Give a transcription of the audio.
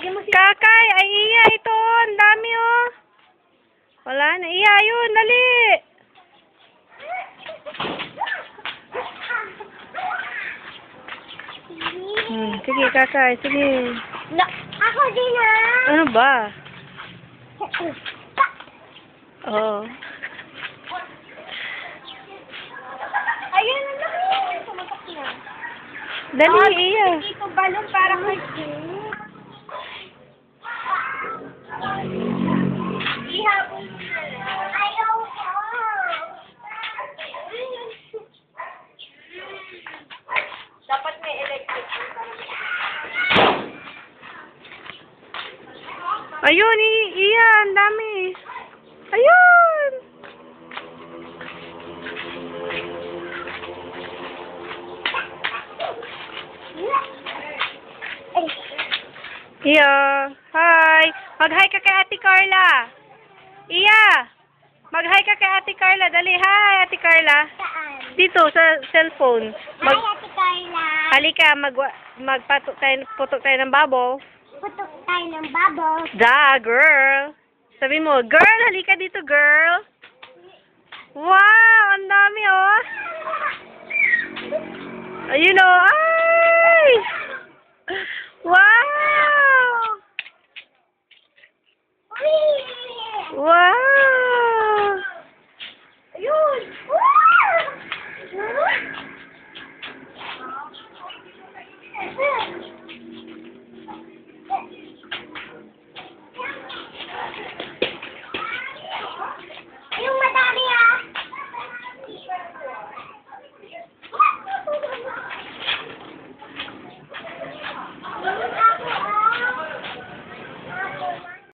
Kakay, ay iya ito. Ang dami oh. Wala na. Iya, yun. Dali. Sige, kakay. Sige. No, ako din ha. Ano ba? Oh. Ayun, ang laki. Sumatak na. Dali, iya. Dito balon para kay ihabol mo na lang. Ayaw ko. Dapat may electric. Ayun, iya. Ang dami. Ayun. Iya. Hi. Mag-hi ka kay Ate Carla. Iya. Mag-hi ka kay Ate Carla. Dali. Hi, Ate Carla. Saan? Dito, sa cellphone. Hi, Ate Carla. Halika, magpatok tayo ng babo. Putok tayo ng bubbles. Da, girl. Sabi mo, girl, halika dito, girl. Wow, ang dami, oh. Ayun, oh. Ay! Wow! Uy! Wow! Ayun! Uy!